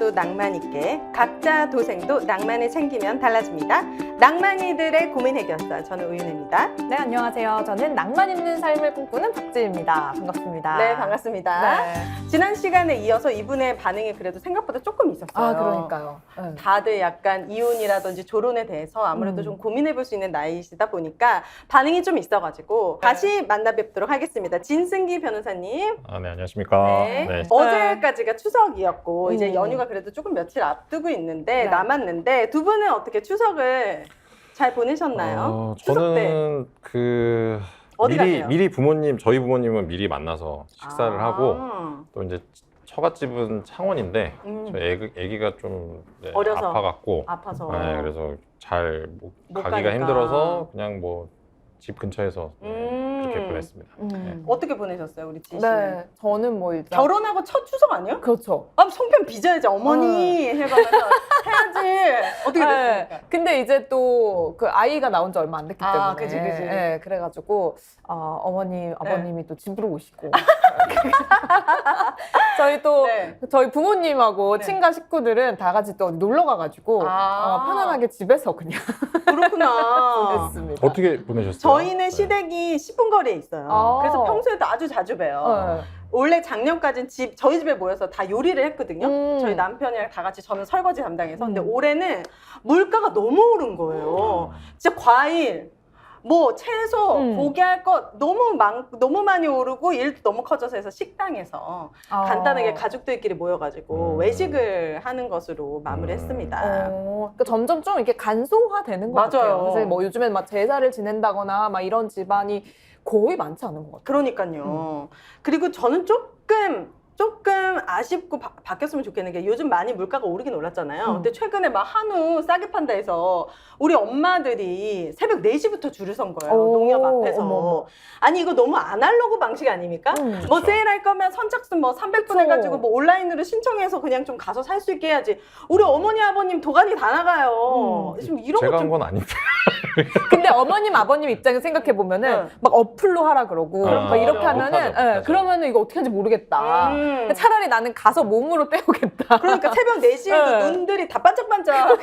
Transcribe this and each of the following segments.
모두 낭만 있게 각자 도생도 낭만을 챙기면 달라집니다. 낭만이들의 고민 해결사 저는 우윤혜입니다. 네, 안녕하세요. 저는 낭만 있는 삶을 꿈꾸는 박지입니다. 반갑습니다. 네, 반갑습니다. 네. 지난 시간에 이어서 이분의 반응이 그래도 생각보다 조금 있었어요. 아, 그러니까요. 네. 다들 약간 이혼이라든지 조론에 대해서 아무래도 좀 고민해 볼 수 있는 나이시다 보니까 반응이 좀 있어가지고 다시 만나 뵙도록 하겠습니다. 진승기 변호사님. 아, 네, 안녕하십니까. 네. 네. 어제까지가 추석이었고 이제 음. 연휴가 그래도 조금 며칠 앞두고 있는데 네. 남았는데 두 분은 어떻게 추석을 잘 보내셨나요? 추석 때 저는 어디 가세요? 미리 저희 부모님은 미리 만나서 식사를 하고 또 이제 처갓집은 창원인데 저희 애기가 좀 어려서. 아파갖고 아파서 네, 그래서 잘 못 가기가 가니까. 힘들어서 그냥 뭐 집 근처에서 그렇게 보냈습니다. 어떻게 보내셨어요, 우리 지 씨는? 네, 저는 뭐 일단 결혼하고 첫 추석 아니에요? 그렇죠. 아, 송편 빚어야지 어머니 해가면서 해야지. 어떻게 됐습니까? 네. 근데 이제 또 그 아이가 나온 지 얼마 안 됐기 때문에 아, 그치. 네, 그래가지고 어머님, 아버님이 또 집으로 오시고 저희 또 네. 저희 부모님하고 네. 친가 식구들은 다 같이 또 놀러 가가지고 편안하게 집에서 그냥 그렇구나. 보냈습니다. 어떻게 보내셨어요? 저희는 네. 시댁이 10분 거리에 있어요. 아. 그래서 평소에도 아주 자주 봬요. 네. 원래 작년까지는 저희 집에 모여서 다 요리를 했거든요. 음. 저희 남편이랑 다 같이 저는 설거지 담당해서. 근데 올해는 물가가 너무 오른 거예요. 진짜 과일, 뭐 채소, 고기할 것 너무 많이 오르고 일도 너무 커져서 해서 식당에서 간단하게 가족들끼리 모여가지고 외식을 하는 것으로 마무리했습니다. 그러니까 점점 좀 이렇게 간소화되는 것 같아요. 맞아요. 그래서 뭐 요즘엔 막 제사를 지낸다거나 막 이런 집안이 거의 많지 않은 것 같아요. 그러니까요. 그리고 저는 조금 아쉽고 바뀌었으면 좋겠는 게 요즘 많이 물가가 오르긴 올랐잖아요. 근데 최근에 막 한우 싸게 판다 해서 우리 엄마들이 새벽 4시부터 줄을 선 거예요. 농협 앞에서. 어머. 아니 이거 너무 아날로그 방식 아닙니까? 뭐 그렇죠. 세일할 거면 선착순 뭐 300분 그쵸. 해가지고 뭐 온라인으로 신청해서 그냥 좀 가서 살 수 있게 해야지. 우리 어머니 아버님 도가니 다 나가요. 지금 이런 제가 거 한 좀 건 아닌데. 근데 어머님, 아버님 입장에 생각해 보면은 네. 막 어플로 하라 그러고 막 이렇게 맞아. 하면은 못하죠. 그러면은 이거 어떻게 하는지 모르겠다. 차라리 나는 가서 몸으로 때우겠다. 그러니까 새벽 4시에도 네. 눈들이 다 반짝반짝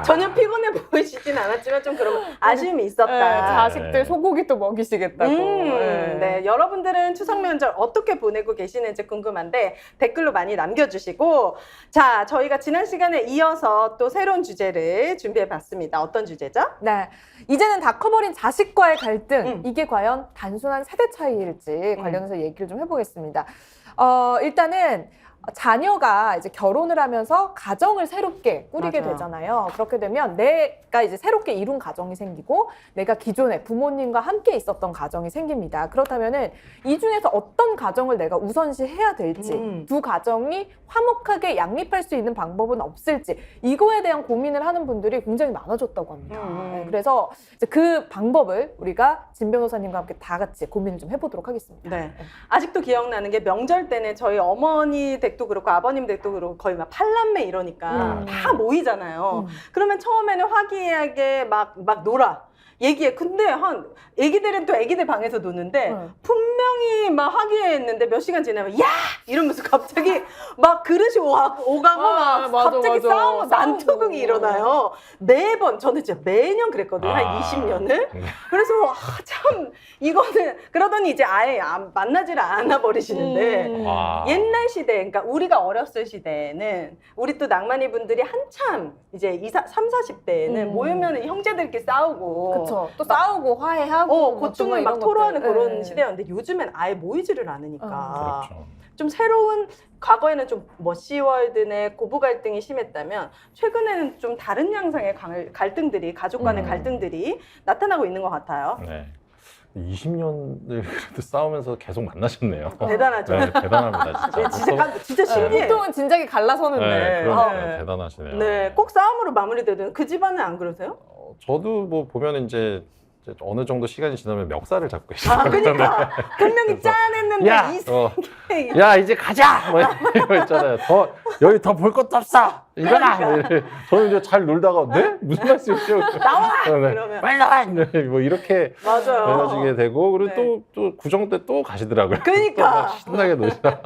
전혀 피곤해 보이시진 않았지만 좀 그런 아쉬움이 있었다. 자식들 소고기 또 먹이시겠다고. 네, 여러분들은 추석 명절 어떻게 보내고 계시는지 궁금한데 댓글로 많이 남겨주시고 자, 저희가 지난 시간에 이어서 또 새로운 주제를 준비해봤습니다. 어떤 주제죠? 네. 이제는 다 커버린 자식과의 갈등, 이게 과연 단순한 세대 차이일지 관련해서 얘기를 좀 해보겠습니다. 일단은 자녀가 이제 결혼을 하면서 가정을 새롭게 꾸리게 맞아요. 되잖아요. 그렇게 되면 내가 이제 새롭게 이룬 가정이 생기고 내가 기존에 부모님과 함께 있었던 가정이 생깁니다. 그렇다면은 이 중에서 어떤 가정을 내가 우선시 해야 될지, 두 가정이 화목하게 양립할 수 있는 방법은 없을지, 이거에 대한 고민을 하는 분들이 굉장히 많아졌다고 합니다. 네, 그래서 이제 그 방법을 우리가 진 변호사님과 함께 다 같이 고민을 좀 해보도록 하겠습니다. 네. 아직도 기억나는 게 명절 때는 저희 어머니 댁도 그렇고 아버님 댁도 그렇고 거의 막 팔남매 이러니까 다 모이잖아요. 그러면 처음에는 화기애애하게 막 놀아. 얘기해. 근데 애기들은 또 애기들 방에서 노는데 분명히 막 화기애애했는데 몇 시간 지나면 야! 이러면서 갑자기 막 그릇이 오가고 막 갑자기 싸우고 난투극이 일어나요. 매번 저는 진짜 매년 그랬거든요. 한 20년을. 그래서 참 이거는 그러더니 이제 아예 만나지를 않아 버리시는데 옛날 시대, 그러니까 우리가 어렸을 시대에는 우리 또 낭만이 분들이 한참 이제 3, 40대에는 모이면 형제들끼리 싸우고 그쵸. 또 싸우고 화해하고 고충을 막 토로하는 그런 시대였는데 요즘엔 아예 모이지를 않으니까 그렇죠. 좀 새로운 과거에는 좀 뭐 시월드 내 고부 갈등이 심했다면 최근에는 좀 다른 양상의 갈등들이 가족 간의 갈등들이 나타나고 있는 것 같아요. 네. 20년을 그래도 싸우면서 계속 만나셨네요. 대단하죠. 네, 대단합니다, 진짜. 네, 진짜 신기해요. 보통은 진작에 갈라서는데. 네, 그러니까요. 대단하시네요. 네, 꼭 싸움으로 마무리되든 그 집안은 안 그러세요? 저도 뭐 보면 이제 이제 어느 정도 시간이 지나면 멱살을 잡고 있어요. 아, 그러니까 분명히 짠했는데 야, 야 이제 가자. 뭐 이거 있잖아요. 여기 더 볼 것도 없어. 일어나. 저는 이제 잘 놀다가 네 무슨 말씀이시죠? 나와. 네. 그러면 빨리 나와. 뭐 이렇게 맞아요. 헤어지게 되고 그리고 네. 또 구정 때 또 가시더라고요. 그러니까. 또 막 신나게 놀자.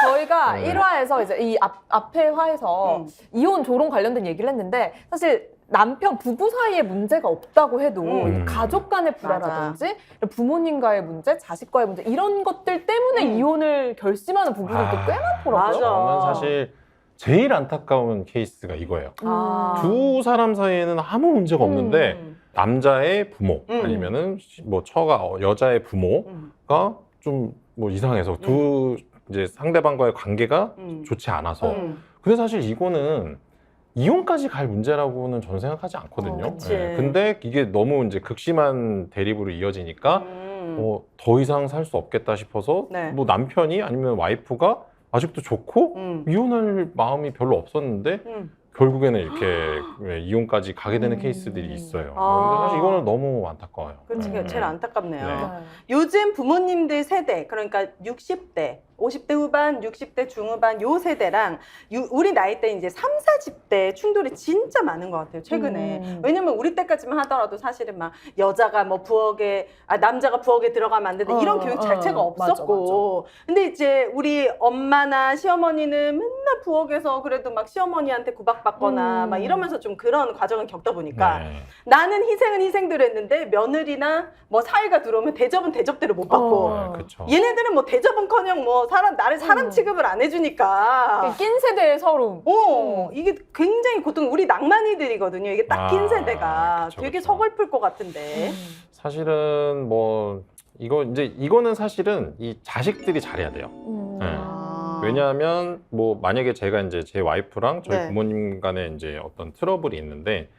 저희가 네. 1화에서 이제 이 앞에 화에서 이혼 조론 관련된 얘기를 했는데 사실 남편 부부 사이에 문제가 없다고 해도 가족 간의 불화라든지 부모님과의 문제, 자식과의 문제 이런 것들 때문에 이혼을 결심하는 부부들도 꽤 많더라고요. 맞아. 저는 사실 제일 안타까운 케이스가 이거예요. 아. 두 사람 사이에는 아무 문제가 없는데 남자의 부모 아니면은 뭐 처가 여자의 부모가 좀 뭐 이상해서 두 이제 상대방과의 관계가 좋지 않아서 근데 사실 이거는 이혼까지 갈 문제라고는 저는 생각하지 않거든요. 그치. 근데 이게 너무 이제 극심한 대립으로 이어지니까 더 이상 살 수 없겠다 싶어서 네. 뭐 남편이 아니면 와이프가 아직도 좋고 이혼할 마음이 별로 없었는데 결국에는 이렇게 이혼까지 가게 되는 케이스들이 있어요. 근데 사실 이거는 너무 안타까워요. 그렇지, 제일 안타깝네요. 네. 요즘 부모님들 세대, 그러니까 60대, 50대 후반, 60대 중후반 요 세대랑 우리 나이 때 이제 3, 40대 충돌이 진짜 많은 것 같아요, 최근에. 왜냐면 우리 때까지만 하더라도 사실은 막 여자가 뭐 부엌에, 남자가 부엌에 들어가면 안 된다 이런 교육 자체가 없었고. 맞아. 근데 이제 우리 엄마나 시어머니는 맨날 부엌에서 그래도 막 시어머니한테 구박받거나 막 이러면서 좀 그런 과정을 겪다 보니까 네. 나는 희생은 희생대로 했는데 며느리나 뭐 사위가 들어오면 대접은 대접대로 못 받고 네, 그렇죠. 얘네들은 뭐 대접은커녕 뭐 나를 사람 취급을 안 해주니까 낀 세대의 서름. 이게 굉장히 고통 우리 낭만이들이거든요. 이게 딱 낀 세대가 그쵸, 되게 그쵸. 서글플 것 같은데. 사실은 뭐 이거는 사실은 이 자식들이 잘해야 돼요. 네. 왜냐하면 뭐 만약에 제가 이제 제 와이프랑 저희 네. 부모님 간에 이제 어떤 트러블이 있는데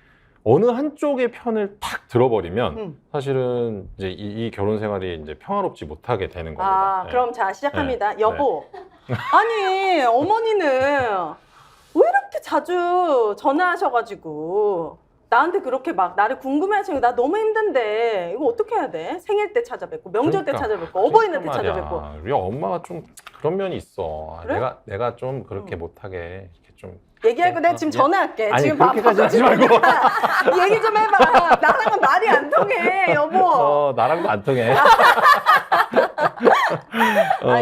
어느 한쪽의 편을 탁 들어버리면 사실은 이제 이 결혼 생활이 이제 평화롭지 못하게 되는 겁니다. 네. 그럼 자 시작합니다. 네. 여보, 아니 어머니는 왜 이렇게 자주 전화하셔가지고 나한테 그렇게 막 나를 궁금해하시는 거 나 너무 힘든데 이거 어떻게 해야 돼? 생일 때 찾아뵙고 명절 때 찾아뵙고 어버이날 때 찾아뵙고. 우리 엄마가 좀 그런 면이 있어. 그래? 내가 좀 그렇게 못하게 이렇게 좀 얘기하고 내가 지금 전화할게. 아니, 지금 그렇게까지 하지 말고. 얘기 좀 해봐. 나랑은 말이 안 통해, 여보. 나랑도 안 통해.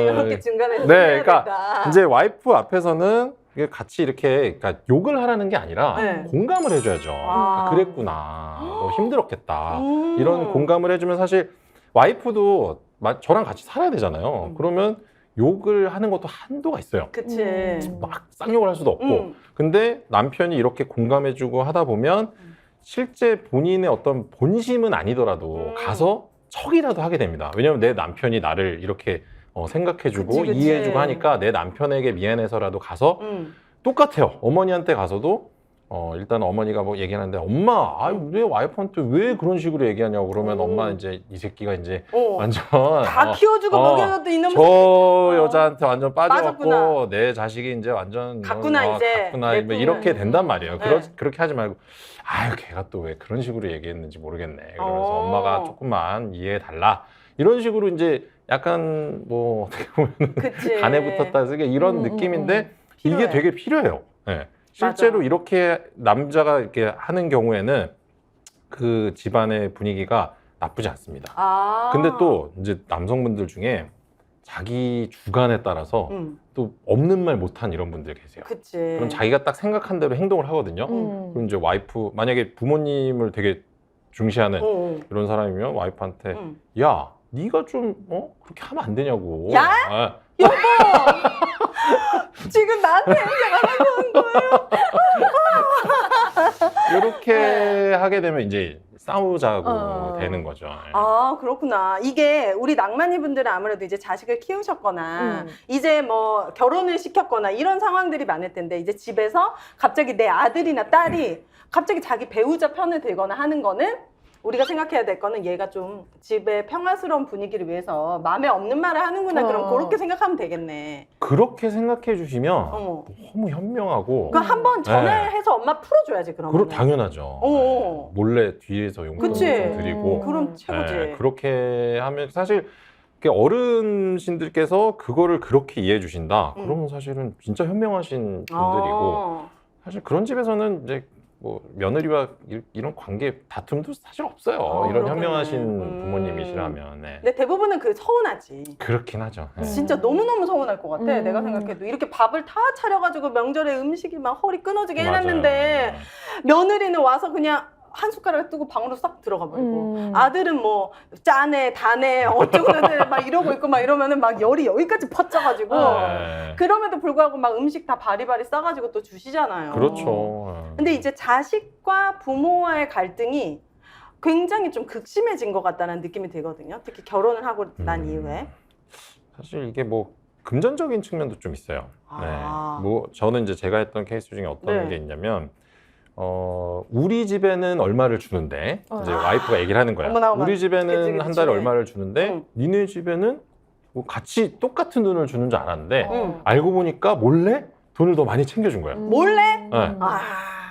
이렇게 중간에서 네, 해야 그러니까 된다. 이제 와이프 앞에서는 이게 같이 이렇게 그러니까 욕을 하라는 게 아니라 네. 공감을 해줘야죠. 아. 그랬구나. 너 힘들었겠다. 음. 이런 공감을 해주면 사실 와이프도 저랑 같이 살아야 되잖아요. 그러면 욕을 하는 것도 한도가 있어요. 그치. 막 쌍욕을 할 수도 없고. 근데 남편이 이렇게 공감해주고 하다 보면 실제 본인의 어떤 본심은 아니더라도 가서 척이라도 하게 됩니다. 왜냐면 내 남편이 나를 이렇게 생각해주고 그치. 이해해주고 하니까 내 남편에게 미안해서라도 가서 똑같아요. 어머니한테 가서도 일단 어머니가 뭐 얘기하는데 엄마, 왜 와이프한테 왜 그런 식으로 얘기하냐고 그러면 엄마 이제 이 새끼가 이제 완전 다 키워주고 먹여줘도 이놈 저 여자한테 완전 빠졌구나. 빠져갖고 내 자식이 이제 완전 갔구나, 이제. 갔구나 내 뭐 이렇게 꿈은. 된단 말이에요. 네. 그렇게 하지 말고 걔가 또 왜 그런 식으로 얘기했는지 모르겠네. 그러면서 어. 엄마가 조금만 이해해 달라. 이런 식으로 이제 약간 뭐 어떻게 보면 그치. 간에 붙었다 쓰게 이런 느낌인데 필요해. 이게 되게 필요해요. 네. 실제로 맞아. 이렇게 남자가 이렇게 하는 경우에는 그 집안의 분위기가 나쁘지 않습니다. 근데 또 이제 남성분들 중에 자기 주관에 따라서 또 없는 말 못한 이런 분들 계세요. 그치. 그럼 자기가 딱 생각한 대로 행동을 하거든요. 그럼 이제 와이프 만약에 부모님을 되게 중시하는 이런 사람이면 와이프한테 야, 네가 좀 그렇게 하면 안 되냐고. 야? 여보! 지금 나한테 생각하는 거예요? 이렇게 하게 되면 이제 싸우자고 되는 거죠. 그렇구나. 이게 우리 낭만이 분들은 아무래도 이제 자식을 키우셨거나 이제 뭐 결혼을 시켰거나 이런 상황들이 많을 텐데 이제 집에서 갑자기 내 아들이나 딸이 갑자기 자기 배우자 편을 들거나 하는 거는 우리가 생각해야 될 거는 얘가 좀 집의 평화스러운 분위기를 위해서 마음에 없는 말을 하는구나. 그럼 그렇게 생각하면 되겠네. 그렇게 생각해 주시면 너무 현명하고. 그럼 한번 전화해서 엄마 풀어줘야지 그러면. 그럼 당연하죠. 몰래 뒤에서 용돈 좀 드리고. 그럼 최고지. 그렇게 하면 사실 어른신들께서 그거를 그렇게 이해해 주신다. 그러면 사실은 진짜 현명하신 분들이고 사실 그런 집에서는 이제 뭐 며느리와 이런 관계 다툼도 사실 없어요. 이런 현명하신 부모님이시라면. 네. 근데 대부분은 그 서운하지. 그렇긴 하죠. 네. 진짜 너무너무 서운할 것 같아. 내가 생각해도 이렇게 밥을 다 차려가지고 명절에 음식이 막 허리 끊어지게 해놨는데 며느리는 와서 그냥 한 숟가락 뜨고 방으로 싹 들어가 버리고 아들은 뭐 짜네 다네 어쩌고저쩌고 막 이러고 있고 막 이러면은 막 열이 여기까지 퍼져가지고 그럼에도 불구하고 막 음식 다 바리바리 싸가지고 또 주시잖아요. 그렇죠. 근데 이제 자식과 부모와의 갈등이 굉장히 좀 극심해진 것 같다는 느낌이 들거든요. 특히 결혼을 하고 난 이후에. 사실 이게 뭐 금전적인 측면도 좀 있어요. 네. 뭐 저는 이제 제가 했던 케이스 중에 어떤 게 있냐면 우리 집에는 얼마를 주는데 이제 와이프가 얘기를 하는 거야. 어머나. 우리 집에는 그치. 한 달에 얼마를 주는데 니네 집에는 뭐 같이 똑같은 돈을 주는 줄 알았는데 알고 보니까 몰래 돈을 더 많이 챙겨준 거야. 몰래? 네.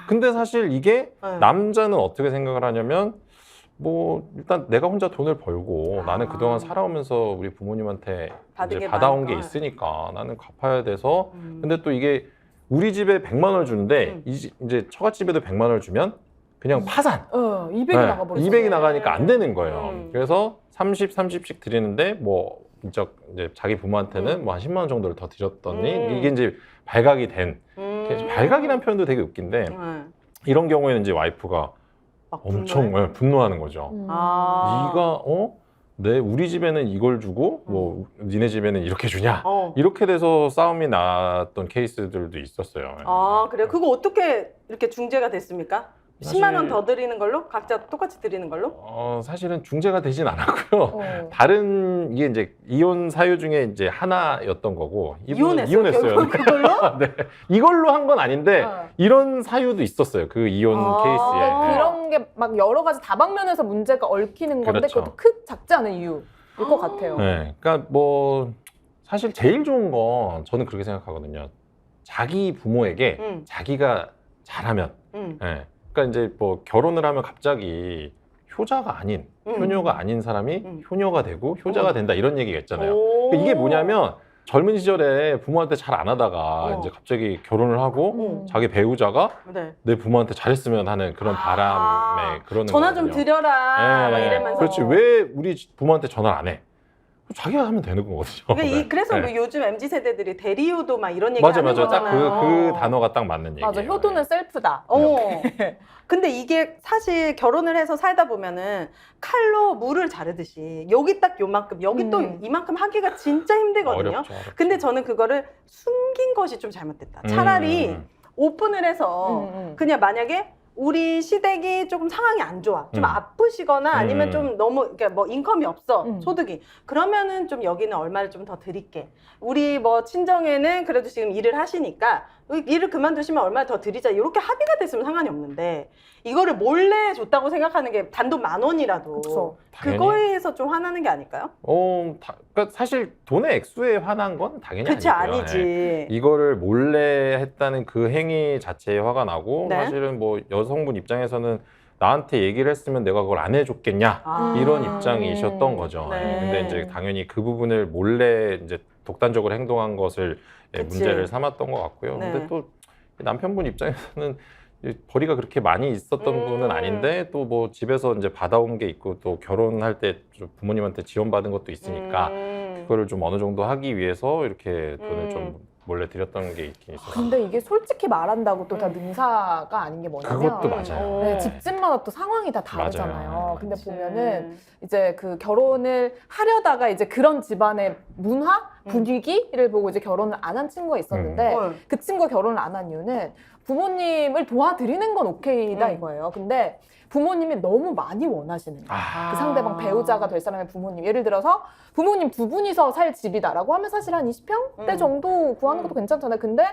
근데 사실 이게 남자는 어떻게 생각을 하냐면 뭐 일단 내가 혼자 돈을 벌고 나는 그동안 살아오면서 우리 부모님한테 이제 받아온 게 있으니까 나는 갚아야 돼서 근데 또 이게 우리 집에 100만 원을 주는데 이제 처갓집에도 100만 원을 주면 그냥 파산. 200이 나가버리죠. 200이 나가니까 안 되는 거예요. 그래서 30씩 드리는데 뭐 이제 자기 부모한테는 뭐 한 10만 원 정도를 더 드렸더니 이게 이제 발각이 된. 발각이라는 표현도 되게 웃긴데 이런 경우에는 이제 와이프가 엄청 분노하는 거죠. 네가 우리 집에는 이걸 주고 뭐 니네 집에는 이렇게 주냐 이렇게 돼서 싸움이 났던 케이스들도 있었어요. 그래요? 그거 어떻게 이렇게 중재가 됐습니까? 10만 원 더 드리는 걸로? 각자 똑같이 드리는 걸로? 사실은 중재가 되진 않았고요. 다른 이게 이제 이혼 사유 중에 이제 하나였던 거고 이혼했어요. 그걸로? 네. 이걸로 한 건 아닌데 이런 사유도 있었어요. 그 이혼 케이스에. 그런 게 막 여러 가지 다방면에서 문제가 얽히는 건데 그것도 작지 않은 이유일 것 같아요. 네. 그러니까 뭐 사실 제일 좋은 건 저는 그렇게 생각하거든요. 자기 부모에게 자기가 잘하면 네. 그러니까 이제 뭐 결혼을 하면 갑자기 효자가 아닌 효녀가 아닌 사람이 효녀가 되고 효자가 된다 이런 얘기가 있잖아요. 그러니까 이게 뭐냐면 젊은 시절에 부모한테 잘 안 하다가 이제 갑자기 결혼을 하고 자기 배우자가 내 부모한테 잘했으면 하는 그런 바람에 그러는 전화 거거든요. 좀 드려라 막 이러면서. 그렇지. 왜 우리 부모한테 전화를 안 해? 자기가 하면 되는 거거든요. 그러니까 그래서 뭐 요즘 MZ 세대들이 대리효도 막 이런 얘기 하는 맞아. 거잖아요. 딱 그 단어가 딱 맞는 얘기예요. 맞아. 효도는 셀프다. 근데 이게 사실 결혼을 해서 살다 보면은 칼로 물을 자르듯이 여기 딱 요만큼 여기 또 이만큼 하기가 진짜 힘들거든요. 어렵죠. 근데 저는 그거를 숨긴 것이 좀 잘못됐다. 차라리 오픈을 해서 그냥 만약에 우리 시댁이 조금 상황이 안 좋아. 좀 아프시거나 아니면 좀 너무 그러니까 뭐 인컴이 없어. 소득이. 그러면은 좀 여기는 얼마를 좀 더 드릴게. 우리 뭐 친정에는 그래도 지금 일을 하시니까 일을 그만두시면 얼마 더 드리자. 이렇게 합의가 됐으면 상관이 없는데 이거를 몰래 줬다고 생각하는 게 단돈 10,000원이라도 그쵸. 그거에서 좀 화나는 게 아닐까요? 그러니까 사실 돈의 액수에 화난 건 당연히 그치, 아니고요. 아니지. 네. 이거를 몰래 했다는 그 행위 자체에 화가 나고 사실은 뭐 여성분 입장에서는 나한테 얘기를 했으면 내가 그걸 안 해줬겠냐 이런 입장이셨던 거죠. 네. 근데 이제 당연히 그 부분을 몰래 이제 독단적으로 행동한 것을 문제를 삼았던 것 같고요. 근데 또 남편분 입장에서는 벌이가 그렇게 많이 있었던 분은 아닌데 또 뭐 집에서 이제 받아온 게 있고 또 결혼할 때 부모님한테 지원받은 것도 있으니까 그거를 좀 어느 정도 하기 위해서 이렇게 돈을 좀 몰래 드렸던 게 있긴 있었어요. 근데 이게 솔직히 말한다고 또 다 능사가 아닌 게 뭐냐면 그것도 맞아요. 네, 집집마다 또 상황이 다 다르잖아요. 맞아요. 근데 보면은 이제 그 결혼을 하려다가 이제 그런 집안의 문화, 분위기를 보고 이제 결혼을 안 한 친구가 있었는데 그 친구가 결혼을 안 한 이유는 부모님을 도와드리는 건 오케이다 이거예요. 근데 부모님이 너무 많이 원하시는 거예요. 그 상대방 배우자가 될 사람의 부모님. 예를 들어서 부모님 두 분이서 살 집이다라고 하면 사실 한 20평대 정도 구하는 것도 괜찮잖아요. 근데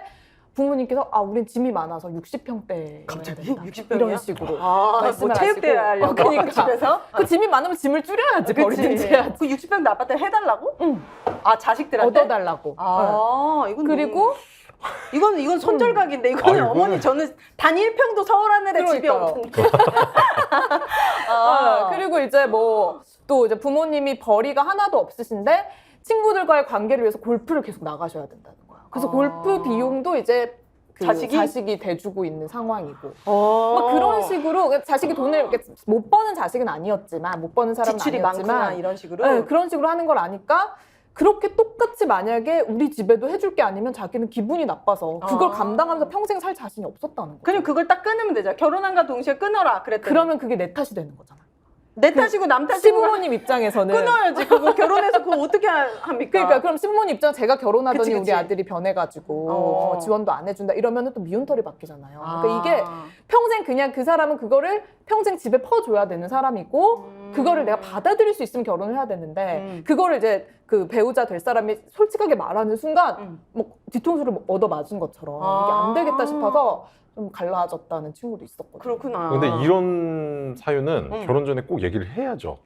부모님께서 우린 짐이 많아서 60평대 갑자기? 된다. 60평이야? 이런 식으로 뭐 말씀을 체육대회 하시고. 하려고 그러니까 집에서? 그 짐이 많으면 짐을 줄여야지 버리든지 해야지. 그 60평대 아파트를 해달라고? 응. 아 자식들한테? 얻어달라고. 이건 그리고 이건 손절각인데 이거는 이거는- 어머니 저는 단 1평도 서울 하늘에 집이 그러니까요. 없는데. 그리고 이제 뭐 또 이제 부모님이 벌이가 하나도 없으신데 친구들과의 관계를 위해서 골프를 계속 나가셔야 된다는 거야. 그래서 골프 비용도 이제 그 자식이 대주고 있는 상황이고 막 그런 식으로 자식이 돈을 이렇게 못 버는 자식은 아니었지만 못 버는 사람은 지출이 아니었지만 많구나 이런 식으로. 네, 그런 식으로 하는 걸 아니까 그렇게 똑같이 만약에 우리 집에도 해줄 게 아니면 자기는 기분이 나빠서 그걸 감당하면서 평생 살 자신이 없었다는 거죠. 그냥 그걸 딱 끊으면 되죠. 결혼한과 동시에 끊어라 그랬더니. 그러면 그게 내 탓이 되는 거잖아. 내 탓이고 남 탓이고 시부모님 입장에서는 끊어야지. 그거 결혼해서 그거 어떻게 합니까? 그러니까 그럼 시부모님 입장 제가 결혼하더니 그치, 그치. 우리 아들이 변해가지고 지원도 안 해준다 이러면은 또 미운털이 바뀌잖아요. 그러니까 이게 평생 그냥 그 사람은 그거를 평생 집에 퍼줘야 되는 사람이고 그거를 내가 받아들일 수 있으면 결혼을 해야 되는데 그거를 이제 그 배우자 될 사람이 솔직하게 말하는 순간 뭐 뒤통수를 얻어 맞은 것처럼 이게 안 되겠다 싶어서 좀 갈라졌다는 친구도 있었거든요. 그렇구나. 근데 이런 사유는 결혼 전에 꼭 얘기를 해야죠.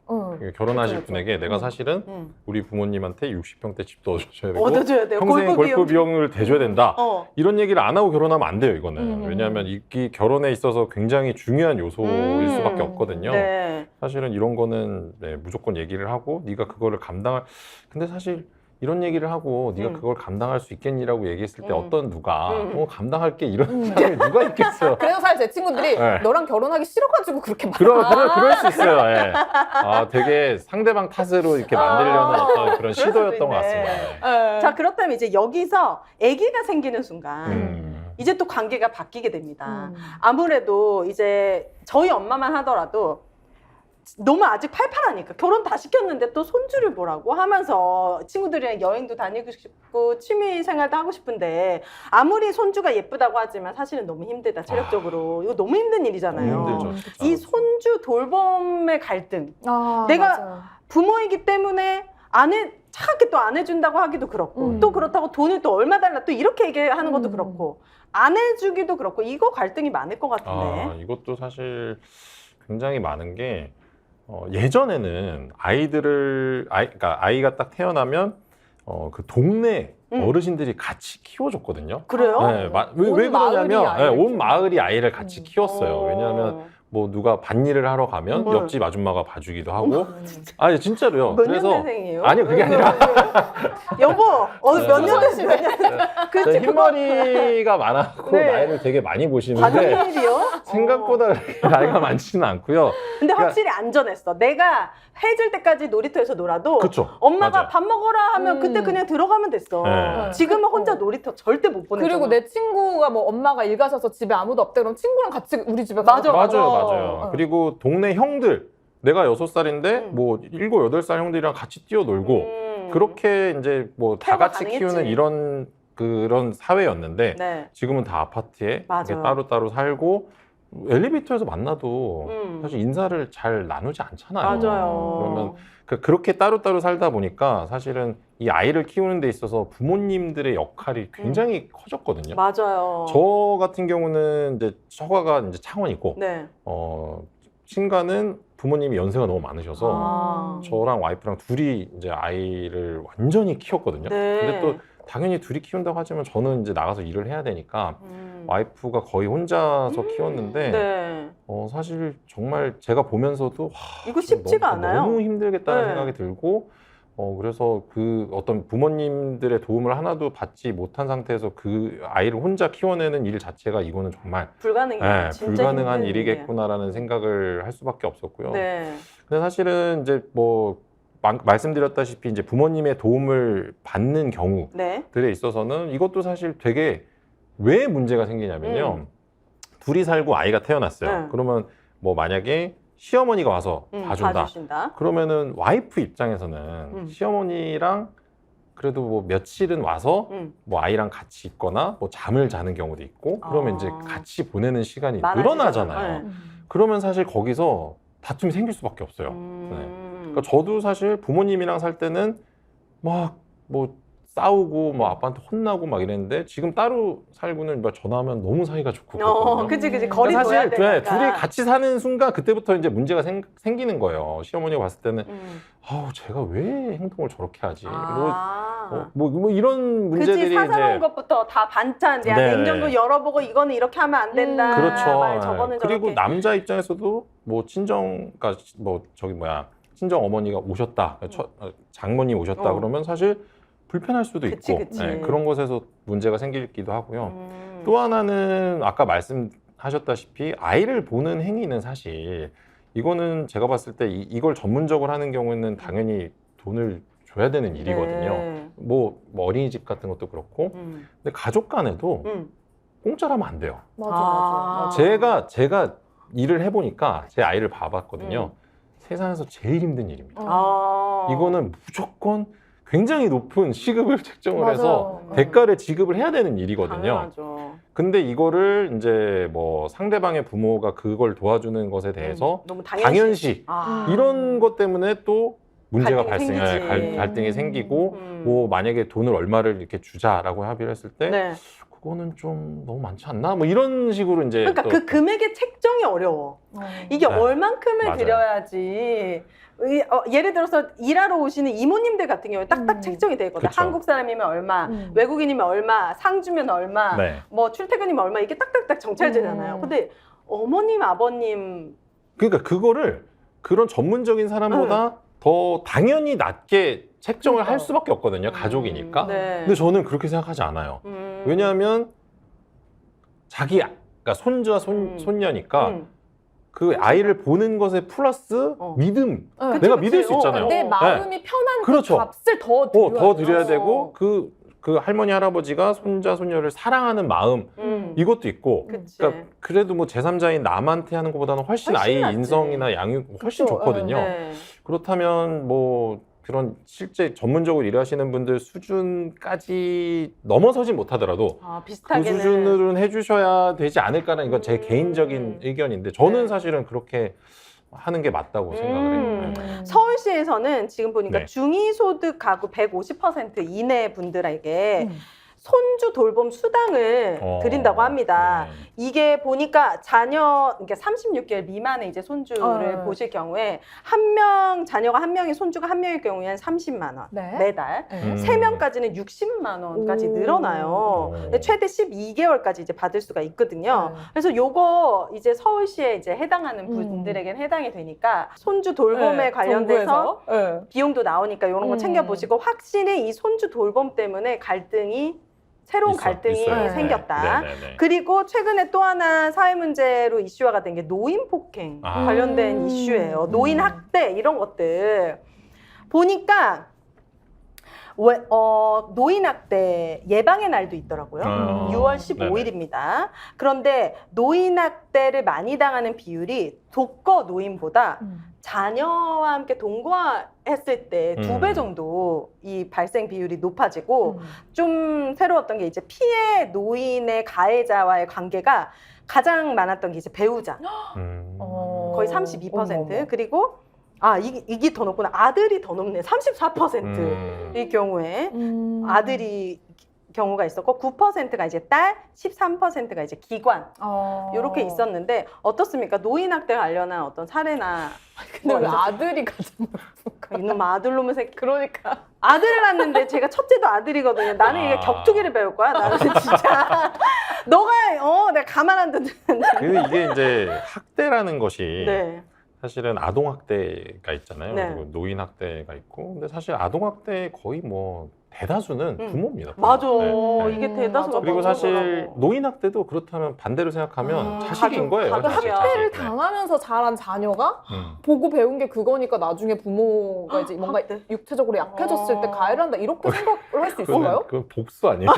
결혼하실 그렇죠. 분에게 내가 사실은 우리 부모님한테 60평대 집도 얻어줘야 되고 얻어줘야 돼요. 평생 골프 비용을 대줘야 된다. 어. 이런 얘기를 안 하고 결혼하면 안 돼요, 이거는. 왜냐하면 이 결혼에 있어서 굉장히 중요한 요소일 수밖에 없거든요. 네. 사실은 이런 거는 무조건 얘기를 하고 네가 그거를 감당할. 근데 사실 이런 얘기를 하고 네가 그걸 감당할 수 있겠니라고 얘기했을 때 어떤 누가 감당할 게 이런 사람이 누가 있겠어요. 그래서 사실 제 친구들이 네. 너랑 결혼하기 싫어가지고 그렇게 말. 그럴 수 있어요. 예. 되게 상대방 탓으로 이렇게 만들려는 어떤 그런 수도 시도였던 것 있네. 같습니다. 자 그렇다면 이제 여기서 아기가 생기는 순간 이제 또 관계가 바뀌게 됩니다. 아무래도 이제 저희 엄마만 하더라도 너무 아직 팔팔하니까 결혼 다 시켰는데 또 손주를 보라고 하면서 친구들이랑 여행도 다니고 싶고 취미 생활도 하고 싶은데 아무리 손주가 예쁘다고 하지만 사실은 너무 힘들다 체력적으로. 이거 너무 힘든 일이잖아요. 너무 힘들죠. 진짜. 이 손주 돌봄의 갈등. 내가 맞아요. 부모이기 때문에 차갑게 또 안 해준다고 하기도 그렇고 또 그렇다고 돈을 또 얼마 달라 또 이렇게 얘기하는 것도 그렇고 안 해주기도 그렇고 이거 갈등이 많을 것 같은데. 이것도 사실 굉장히 많은 게 예전에는 그러니까 아이가 딱 태어나면 그 동네 어르신들이 같이 키워줬거든요. 그래요? 네, 왜 온 그러냐면 마을이 아이를 온 마을이 아이를 같이 키웠어요. 왜냐하면 뭐 누가 밭일을 하러 가면 옆집 아줌마가 봐주기도 하고. 아니 진짜로요. 몇 년생이에요? 아니요, 그게 아니라 여보 몇 년 되시면 저 흰머리가 많았고 네. 나이를 되게 많이 보시는데 반일이요? 생각보다 그렇게 나이가 많지는 않고요. 근데 확실히 안전했어. 내가 해질 때까지 놀이터에서 놀아도 그쵸. 엄마가 맞아. 밥 먹어라 하면 그때 그냥 들어가면 됐어. 네. 지금은 혼자 놀이터 절대 못 보내잖아. 그리고 내 친구가 뭐 엄마가 일 가셔서 집에 아무도 없대 그럼 친구랑 같이 우리 집에 맞아, 가서 맞아요. 그리고 동네 형들, 내가 6살인데 뭐 7, 8살 형들이랑 같이 뛰어놀고 그렇게 이제 뭐 다 케어가 같이 가능했지. 키우는 그런 사회였는데 네. 지금은 다 아파트에 맞아. 이렇게 따로따로 살고 엘리베이터에서 만나도 사실 인사를 잘 나누지 않잖아요. 맞아요. 그러면 그렇게 따로따로 살다 보니까 사실은 이 아이를 키우는 데 있어서 부모님들의 역할이 굉장히 커졌거든요. 맞아요. 저 같은 경우는 이제 처가가 이제 창원이고 네. 친가는 부모님이 연세가 너무 많으셔서 저랑 와이프랑 둘이 이제 아이를 완전히 키웠거든요. 네. 근데 또 당연히 둘이 키운다고 하지만 저는 이제 나가서 일을 해야 되니까 와이프가 거의 혼자서 키웠는데 네. 사실 정말 제가 보면서도 이거 쉽지가 않아요. 너무 힘들겠다는 네. 생각이 들고 그래서 그 어떤 부모님들의 도움을 하나도 받지 못한 상태에서 그 아이를 혼자 키워내는 일 자체가 이거는 정말 불가능해요. 진짜 불가능한 힘든 일이겠구나라는 생각을 할 수밖에 없었고요. 일이에요. 네. 근데 사실은 이제 뭐 말씀드렸다시피 이제 부모님의 도움을 받는 경우들에 네. 있어서는 이것도 사실 되게 왜 문제가 생기냐면요. 둘이 살고 아이가 태어났어요. 그러면 뭐 만약에 시어머니가 와서 봐준다. 봐주신다. 그러면은 와이프 입장에서는 시어머니랑 그래도 뭐 며칠은 와서 뭐 아이랑 같이 있거나 뭐 잠을 자는 경우도 있고 그러면 이제 같이 보내는 시간이 늘어나잖아요. 네. 그러면 사실 거기서 다툼이 생길 수밖에 없어요. 네. 그러니까 저도 사실 부모님이랑 살 때는 막 뭐 싸우고 뭐 아빠한테 혼나고 막 이랬는데 지금 따로 살고는 막 전화하면 너무 사이가 좋고 그치 그렇거든요. 거리 둬야 사실 되니까. 둘이 같이 사는 순간 그때부터 이제 문제가 생기는 거예요. 시어머니가 봤을 때는 아우 제가 왜 행동을 저렇게 하지? 뭐 이런 문제들이 그치 사사로운 이제 것부터 다 반찬. 야 네. 냉장고 열어보고 이거는 이렇게 하면 안 된다. 그렇죠. 말 저거는 그리고 저렇게. 남자 입장에서도 뭐 친정, 뭐 저기 친정 어머니가 오셨다, 장모님 오셨다 그러면 사실 불편할 수도 그치, 있고 그치. 네, 그런 것에서 문제가 생기기도 하고요. 또 하나는 아까 말씀하셨다시피 아이를 보는 행위는 사실 이거는 제가 봤을 때 이걸 전문적으로 하는 경우에는 당연히 돈을 줘야 되는 일이거든요. 네. 뭐 어린이집 같은 것도 그렇고 근데 가족 간에도 공짜로 하면 안 돼요. 맞아. 제가 일을 해보니까 제 아이를 봐봤거든요. 세상에서 제일 힘든 일입니다. 이거는 무조건 굉장히 높은 시급을 책정을 해서 대가를 지급을 해야 되는 일이거든요. 당연하죠. 근데 이거를 이제 뭐 상대방의 부모가 그걸 도와주는 것에 대해서 너무 당연시 이런 것 때문에 또 문제가 갈등이 갈등이 생기고 뭐 만약에 돈을 얼마를 이렇게 주자라고 합의를 했을 때 네. 그거는 좀 너무 많지 않나? 뭐 이런 식으로 이제 그러니까 또 그 금액의 책정이 어려워. 이게 네. 얼만큼을 맞아요. 드려야지. 예를 들어서 일하러 오시는 이모님들 같은 경우에 딱딱 책정이 돼 있거든. 그쵸. 한국 사람이면 얼마, 외국인이면 얼마, 상주면 얼마, 네. 뭐 출퇴근이면 얼마 이게 딱딱딱 정찰되잖아요. 근데 어머님, 아버님 그러니까 그거를 그런 전문적인 사람보다 더 당연히 낮게 책정을 할 수밖에 없거든요. 가족이니까. 네. 근데 저는 그렇게 생각하지 않아요. 왜냐하면 그러니까 손주와 손녀니까 그 아이를 보는 것에 플러스 믿음. 그치, 내가 그치. 믿을 수 있잖아요. 내 마음이 편한 그렇죠. 그 값을 더 더 드려야 되고 그 할머니 할아버지가 손자 손녀를 사랑하는 마음 이것도 있고 그치. 그러니까 그래도 뭐 제3자인 남한테 하는 것보다는 훨씬 아이 낫지. 인성이나 양육 훨씬 그쵸. 좋거든요. 네. 그렇다면 뭐 그런 실제 전문적으로 일하시는 분들 수준까지 넘어서지 못하더라도 그 비슷하게는 수준으로는 해주셔야 되지 않을까라는 이건 제 개인적인 의견인데 저는 네. 사실은 그렇게 하는 게 맞다고 생각을 해요. 네. 서울시에서는 지금 보니까 네. 중위소득 가구 150% 이내 분들에게 손주 돌봄 수당을 드린다고 합니다. 네. 이게 보니까 자녀, 그러니까 36개월 미만의 이제 손주를 보실 경우에 자녀가 한 명이 손주가 한 명일 경우에는 30만 원 네. 매달, 네. 3명까지는 60만 원까지 늘어나요. 근데 최대 12개월까지 이제 받을 수가 있거든요. 그래서 요거 이제 서울시에 이제 해당하는 분들에게는 해당이 되니까 손주 돌봄에 관련돼서 비용도 나오니까 이런 거 챙겨보시고 확실히 이 손주 돌봄 때문에 새로운 갈등이 있어요. 생겼다. 네네네. 그리고 최근에 또 하나 사회 문제로 이슈화가 된 게 노인 폭행 관련된 이슈예요. 노인 학대 이런 것들 보니까 노인 학대 예방의 날도 있더라고요. 6월 15일입니다. 그런데 노인 학대를 많이 당하는 비율이 독거 노인보다 자녀와 함께 동거했을 때 2배 정도 이 발생 비율이 높아지고 좀 새로웠던 게 이제 피해 노인의 가해자와의 관계가 가장 많았던 게 이제 배우자 거의 32% 그리고 이게 더 높구나. 아들이 더 높네. 34%의 경우에 아들이 경우가 있었고 9%가 이제 딸, 13%가 이제 기관 이렇게 있었는데 어떻습니까? 노인 학대 관련한 어떤 사례나 근데 왜 아들이 가장 높을까? 이놈 아들놈의 새끼. 그러니까 아들을 낳는데 제가 첫째도 아들이거든요. 나는 이게 격투기를 배울 거야. 나는 진짜 너가 내가 가만 안 두는. 근데 이게 이제 학대라는 것이 네. 사실은 아동 학대가 있잖아요. 네. 그리고 노인 학대가 있고, 근데 사실 아동 학대 거의 뭐 대다수는 부모입니다. 부모. 맞아. 네. 이게 대다수가 그리고 사실 부모더라고. 노인 학대도 그렇다면 반대로 생각하면 자식인 가족, 거예요. 가족이야. 자식. 학대를 네. 당하면서 자란 자녀가 음. 보고 배운 게 그거니까 나중에 부모가 이제 뭔가 학대. 육체적으로 약해졌을 때 가해를 한다 이렇게 생각을 할 수 있을까요? 그건 복수 아니에요?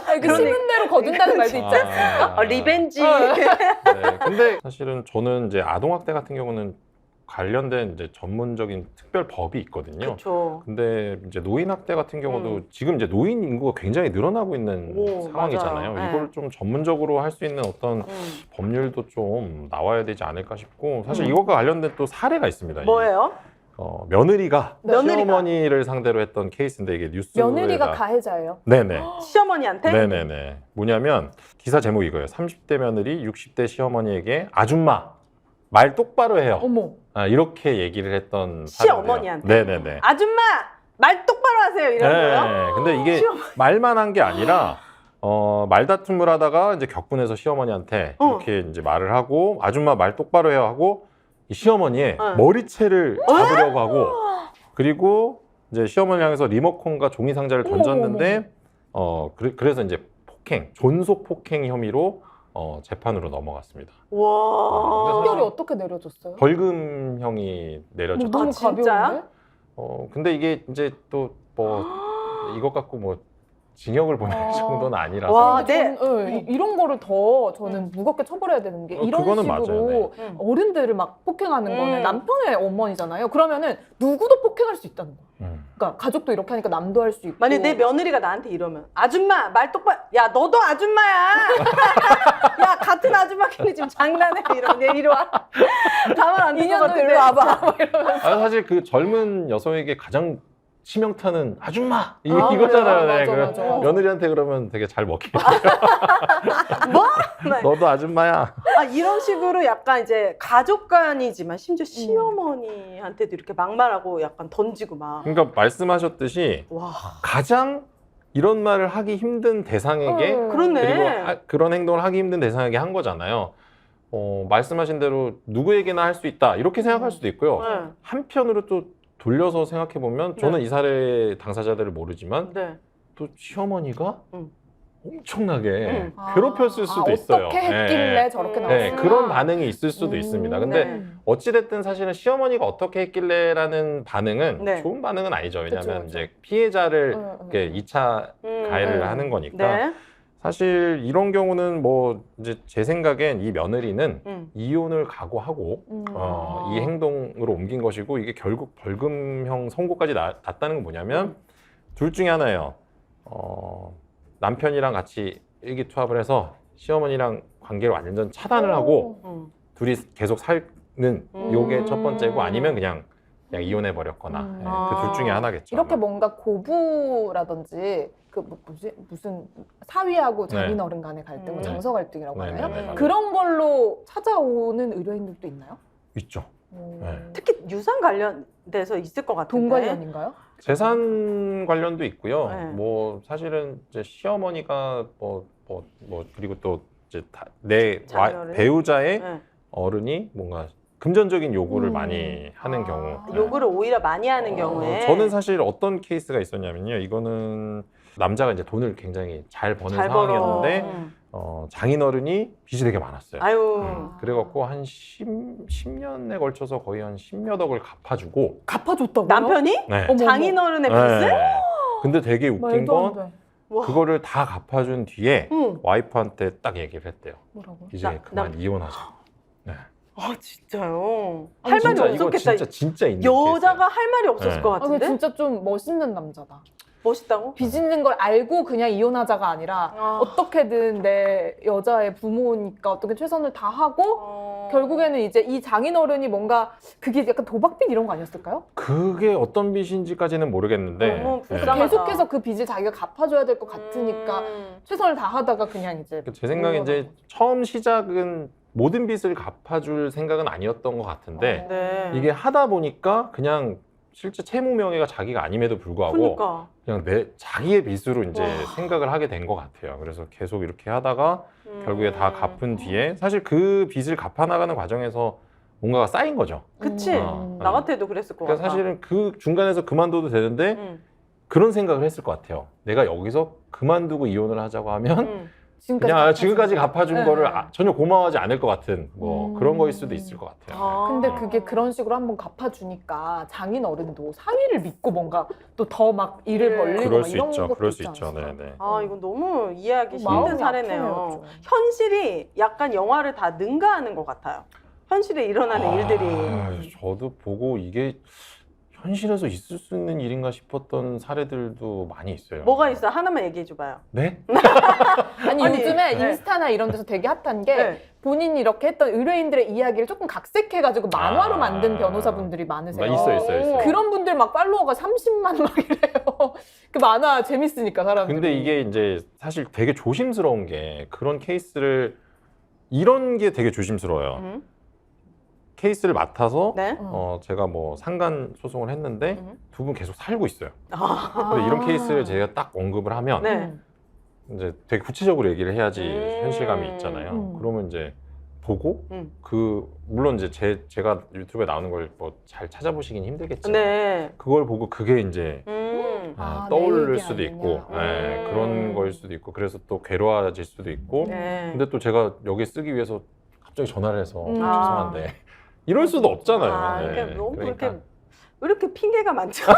아니, 그 심은 대로 거둔다는 말도 있지 않습니까? 리벤지. 네. 근데 사실은 저는 이제 아동 학대 같은 경우는 관련된 이제 전문적인 특별 법이 있거든요. 그렇죠. 근데 이제 노인 학대 같은 경우도 지금 이제 노인 인구가 굉장히 늘어나고 있는 상황이잖아요. 맞아요. 이걸 좀 전문적으로 할 수 있는 어떤 법률도 좀 나와야 되지 않을까 싶고 사실 이것과 관련된 또 사례가 있습니다. 뭐예요? 며느리가 며느리가. 시어머니를 상대로 했던 케이스인데 이게 뉴스에 며느리가 가해자예요. 네네. 시어머니한테? 네네네. 뭐냐면 기사 제목이 이거예요. 30대 며느리 60대 시어머니에게 아줌마 말 똑바로 해요. 어머. 이렇게 얘기를 했던 시어머니한테? 사례인데요. 네네네. 아줌마 말 똑바로 하세요 이런 거요? 네. 근데 이게 말만 한 게 아니라 말다툼을 하다가 이제 격분해서 시어머니한테 이렇게 이제 말을 하고 아줌마 말 똑바로 해요 하고 이 시어머니의 머리채를 잡으려고 하고 그리고 이제 시어머니 향해서 리모컨과 종이 상자를 던졌는데 그래서 이제 폭행, 존속 폭행 혐의로 재판으로 넘어갔습니다. 와. 판결이 어떻게 내려졌어요? 벌금형이 내려졌죠. 너무 진짜요? 가벼운데? 근데 이게 이제 또 뭐 이것 갖고 뭐 징역을 보낼 정도는 아니라서. 와, 네. 이런 거를 더 저는 무겁게 처벌해야 되는 게 이런 그거는 식으로 맞아요, 어른들을 막 폭행하는 거는 남편의 어머니잖아요. 그러면은 누구도 폭행할 수 있다는 거야. 그러니까 가족도 이렇게 하니까 남도 할 수 있고. 만약 내 며느리가 나한테 이러면 아줌마 말 똑바로 야 너도 아줌마야 야 같은 아줌마끼리 지금 장난해 이러면 내 이리 와 가만 안 둘 것 인연도 같은데 일로 와봐. 사실 그 젊은 여성에게 가장 치명타는 아줌마 그래요? 이거잖아요. 네. 맞아, 그 맞아. 며느리한테 그러면 되게 잘 먹히죠. 뭐? 너도 아줌마야. 이런 식으로 약간 이제 가족 간이지만 심지어 시어머니한테도 이렇게 막말하고 약간 던지고 막 그러니까 말씀하셨듯이 와. 가장 이런 말을 하기 힘든 대상에게 그러네. 그리고 그런 행동을 하기 힘든 대상에게 한 거잖아요. 말씀하신 대로 누구에게나 할 수 있다 이렇게 생각할 수도 있고요. 네. 한편으로 또 돌려서 생각해 보면 저는 이 사례 당사자들을 모르지만 네. 또 시어머니가 엄청나게 아. 괴롭혔을 수도 있어요. 어떻게 했길래 네. 저렇게 네, 나왔을까? 그런 반응이 있을 수도 있습니다. 근데 네. 어찌됐든 사실은 시어머니가 어떻게 했길래라는 반응은 네. 좋은 반응은 아니죠. 왜냐하면 그쵸. 이제 피해자를 이렇게 음. 2차 가해를 하는 거니까. 네. 사실 이런 경우는 뭐 이제 제 생각엔 이 며느리는 이혼을 각오하고 이 행동으로 옮긴 것이고 이게 결국 벌금형 선고까지 났다는 건 뭐냐면 둘 중에 하나예요. 남편이랑 같이 일기투합을 해서 시어머니랑 관계를 완전 차단을 하고 둘이 계속 살는 요게 첫 번째고 아니면 그냥 이혼해 버렸거나 그 둘 중에 하나겠죠. 이렇게 아마. 뭔가 고부라든지 그 무슨 사위하고 장인어른 간의 갈등, 네. 장서 갈등이라고 네, 하나요? 네, 네, 맞아요. 그런 걸로 찾아오는 의뢰인들도 있나요? 있죠. 네. 특히 유산 관련돼서 있을 것 같은데. 돈 관련인가요? 재산 관련도 있고요. 네. 뭐 사실은 이제 시어머니가 그리고 또 이제 내 자녀를? 배우자의 네. 어른이 뭔가 금전적인 요구를 많이 하는 경우. 네. 요구를 오히려 많이 하는 경우에 저는 사실 어떤 케이스가 있었냐면요. 이거는 남자가 이제 돈을 굉장히 잘 버는 잘 벌어. 상황이었는데 장인어른이 빚이 되게 많았어요. 아유. 그래갖고 한 10년에 걸쳐서 거의 한 10몇 억을 갚아주고 갚아줬다고요? 남편이 네. 어머. 장인어른의 빚을? 네. 근데 되게 웃긴 말도 안 건 돼. 와. 그거를 다 갚아준 뒤에 응. 와이프한테 딱 얘기를 했대요. 뭐라고? 이제 그만 이혼하자. 네. 아 진짜요? 아니, 할 말이 진짜 이거 없었겠다. 진짜 있는 여자가 할 말이 없었을 네. 것 아, 근데 같은데? 진짜 좀 멋있는 남자다. 멋있다고? 빚 있는 걸 알고 그냥 이혼하자가 아니라 어떻게든 내 여자의 부모니까 어떻게 최선을 다하고 결국에는 이제 이 장인어른이 뭔가 그게 약간 도박빚 이런 거 아니었을까요? 그게 어떤 빚인지까지는 모르겠는데 너무 네. 불쌍하다. 계속해서 그 빚을 자기가 갚아줘야 될 것 같으니까 최선을 다하다가 그냥 이제 제 생각에 이제 처음 시작은 모든 빚을 갚아줄 생각은 아니었던 것 같은데 네. 이게 하다 보니까 그냥 실제 채무 명예가 자기가 아님에도 불구하고 그러니까. 그냥 자기의 빚으로 이제 생각을 하게 된 것 같아요. 그래서 계속 이렇게 하다가 결국에 다 갚은 뒤에 사실 그 빚을 갚아나가는 과정에서 뭔가가 쌓인 거죠. 그치. 네. 나 같아도 그랬을 것 그러니까 같아. 사실은 그 중간에서 그만둬도 되는데 그런 생각을 했을 것 같아요. 내가 여기서 그만두고 이혼을 하자고 하면 그냥 지금까지 갚아준 네. 거를 전혀 고마워하지 않을 것 같은 뭐 그런 거일 수도 있을 것 같아요. 근데 그게 그런 식으로 한번 갚아주니까 장인어른도 사위를 믿고 뭔가 또 더 막 일을 벌리고 그럴 막 수 이런 있죠. 것도 그럴 수 있지 있죠. 않았을까? 네, 네. 아 이건 너무 이해하기 힘든 마음이 사례네요. 아프네요, 좀. 현실이 약간 영화를 다 능가하는 것 같아요. 현실에 일어나는 일들이. 저도 보고 이게 현실에서 있을 수 있는 일인가 싶었던 사례들도 많이 있어요. 뭐가 있어? 하나만 얘기해 줘봐요. 네? 아니, 아니, 요즘에 네. 인스타나 이런 데서 되게 핫한 게 네. 본인이 이렇게 했던 의뢰인들의 이야기를 조금 각색해가지고 만화로 만든 변호사분들이 많으세요. 있어요. 그런 분들 막 팔로워가 30만 막 이래요. 그 만화 재밌으니까 사람들이. 근데 이게 이제 사실 되게 조심스러운 게 그런 케이스를 이런 게 되게 조심스러워요. 케이스를 맡아서 네. 제가 뭐 상간 소송을 했는데 두 분 계속 살고 있어요. 아. 근데 이런 케이스를 제가 딱 언급을 하면 네. 이제 되게 구체적으로 얘기를 해야지 현실감이 있잖아요. 음. 그러면 이제 보고 음. 물론 이제 제가 유튜브에 나오는 걸 뭐 잘 찾아보시긴 힘들겠지만 네. 그걸 보고 그게 이제 내 떠오를 얘기 수도 아니냐. 있고 그런 거일 수도 있고 그래서 또 괴로워질 수도 있고 네. 근데 또 제가 여기 쓰기 위해서 갑자기 전화를 해서 죄송한데 아. 이럴 수도 없잖아요. 아, 네. 그러니까 너무 그러니까 왜 이렇게 핑계가 많죠?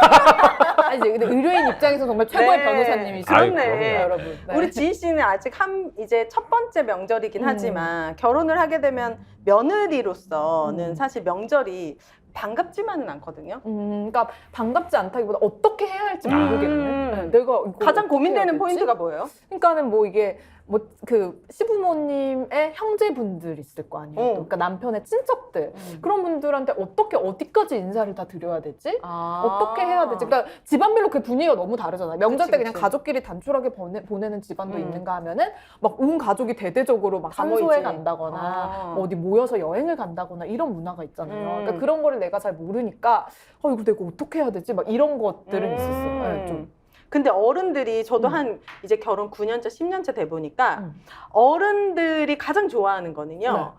아니, 근데 의뢰인 입장에서 정말 최고의 네. 변호사님이시죠. 아이, 그렇네. 그럼요. 여러분. 네. 우리 지희 씨는 아직 이제 첫 번째 명절이긴 하지만 결혼을 하게 되면 며느리로서는 사실 명절이 반갑지만은 않거든요. 그러니까 반갑지 않다기보다 어떻게 해야 할지 모르겠네. 네, 내가 이거 가장 어떻게 고민되는 해야 되지? 포인트가 뭐예요? 그러니까는 뭐 이게 뭐 그 시부모님의 형제분들 있을 거 아니에요. 또. 그러니까 남편의 친척들 그런 분들한테 어떻게 어디까지 인사를 다 드려야 되지? 어떻게 해야 되지? 그러니까 집안별로 그 분위기가 너무 다르잖아요. 명절 그치, 때 그냥 그치. 가족끼리 단촐하게 보내는 집안도 있는가 하면은 막 온 가족이 대대적으로 막 산소에 모이지. 간다거나 뭐 어디 모여서 여행을 간다거나 이런 문화가 있잖아요. 그러니까 음. 그런 거를 내가 잘 모르니까 이거 내가 어떻게 해야 되지? 막 이런 것들은 있었어요. 네, 좀. 근데 어른들이 저도 한 이제 결혼 9년차, 10년차 돼 보니까 음. 어른들이 가장 좋아하는 거는요.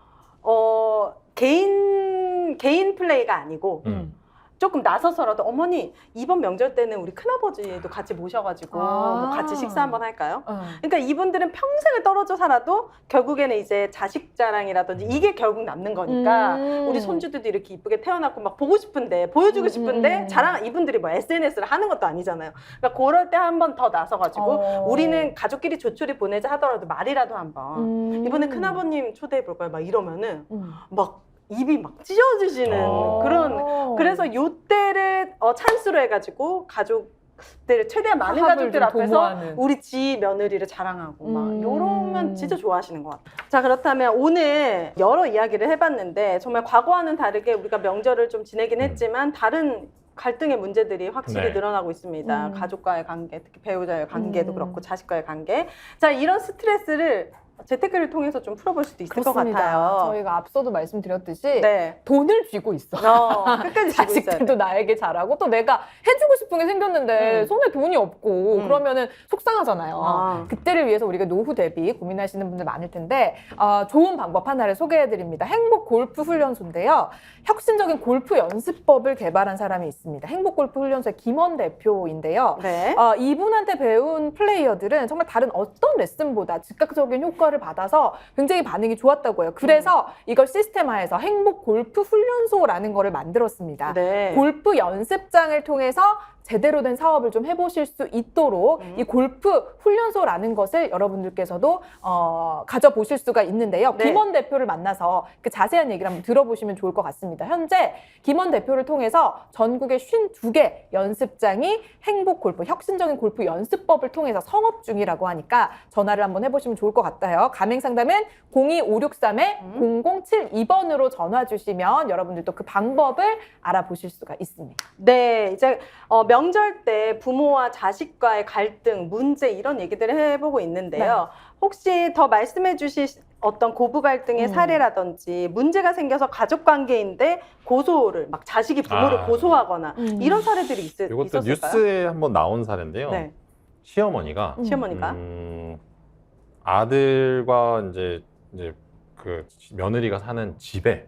개인 플레이가 아니고 조금 나서서라도 어머니 이번 명절 때는 우리 큰아버지도 같이 모셔가지고 뭐 같이 식사 한번 할까요? 그러니까 이분들은 평생을 떨어져 살아도 결국에는 이제 자식 자랑이라든지 이게 결국 남는 거니까 우리 손주들도 이렇게 이쁘게 태어났고 막 보고 싶은데 보여주고 싶은데 이분들이 뭐 SNS를 하는 것도 아니잖아요. 그러니까 그럴 때 한 번 더 나서가지고 우리는 가족끼리 조촐히 보내자 하더라도 말이라도 한번 이번에 큰아버님 초대해 볼까요? 막 이러면은 막 입이 막 찢어지시는 그런 그래서 요때를 찬스로 해가지고 가족들 최대한 많은 가족들 앞에서 도모하는. 우리 지 며느리를 자랑하고 막 요러면 진짜 좋아하시는 것 같아요. 자, 그렇다면 오늘 여러 이야기를 해봤는데 정말 과거와는 다르게 우리가 명절을 좀 지내긴 했지만 다른 갈등의 문제들이 확실히 네. 늘어나고 있습니다. 가족과의 관계, 특히 배우자의 관계도 그렇고 자식과의 관계. 자, 이런 스트레스를 재테크를 통해서 좀 풀어볼 수도 있을 것 그렇습니다. 같아요. 저희가 앞서도 말씀드렸듯이 네. 돈을 쥐고 있어. 끝까지 쥐고 있어야 돼. 자식들도 나에게 잘하고 또 내가 해주고 싶은 게 생겼는데 손에 돈이 없고 그러면은 속상하잖아요. 그때를 위해서 우리가 노후 대비 고민하시는 분들 많을 텐데 좋은 방법 하나를 소개해드립니다. 행복 골프 훈련소인데요. 혁신적인 골프 연습법을 개발한 사람이 있습니다. 행복 골프 훈련소의 김원 대표인데요. 네. 이분한테 배운 플레이어들은 정말 다른 어떤 레슨보다 즉각적인 효과를 받아서 굉장히 반응이 좋았다고 해요. 그래서 이걸 시스템화해서 행복 골프 훈련소라는 거를 만들었습니다. 네. 골프 연습장을 통해서 제대로 된 사업을 좀 해보실 수 있도록 이 골프 훈련소라는 것을 여러분들께서도 가져보실 수가 있는데요. 네. 김원 대표를 만나서 그 자세한 얘기를 한번 들어보시면 좋을 것 같습니다. 현재 김원 대표를 통해서 전국의 52개 연습장이 행복 골프, 혁신적인 골프 연습법을 통해서 성업 중이라고 하니까 전화를 한번 해보시면 좋을 것 같아요. 가맹 상담은 02563-0072번으로 전화 주시면 여러분들도 그 방법을 알아보실 수가 있습니다. 네, 이제 명절 때 부모와 자식과의 갈등, 문제 이런 얘기들을 해보고 있는데요. 혹시 더 말씀해 주실 어떤 고부 갈등의 사례라든지 문제가 생겨서 가족 관계인데 고소를 막 자식이 부모를 고소하거나 이런 사례들이 이것도 있었을까요? 뉴스에 한번 나온 사례인데요. 네. 시어머니가 시어머니가 아들과 이제 그 며느리가 사는 집에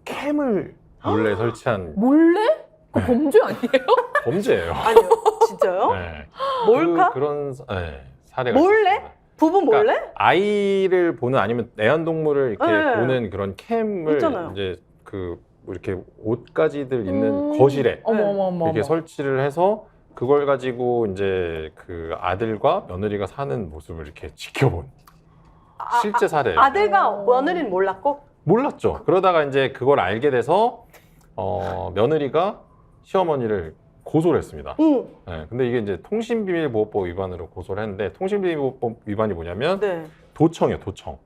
캠을 몰래 설치한 몰래? 그 범죄 아니에요? 범죄예요. 아니요, 진짜요? 네. 몰카? 그런 사례가 몰래? 있었습니다. 부부 몰래? 그러니까 아이를 보는 아니면 애완동물을 이렇게 네. 보는 그런 캠을 있잖아요. 이제 그 이렇게 옷가지들 있는 거실에 어머. 이렇게 설치를 해서 그걸 가지고 이제 그 아들과 며느리가 사는 모습을 이렇게 지켜본 실제 사례예요. 아들과 며느리는 몰랐고? 몰랐죠. 그러다가 이제 그걸 알게 돼서 며느리가 시어머니를 고소를 했습니다. 네, 근데 이게 이제 통신비밀보호법 위반으로 고소를 했는데 통신비밀보호법 위반이 뭐냐면 네. 도청이에요, 도청.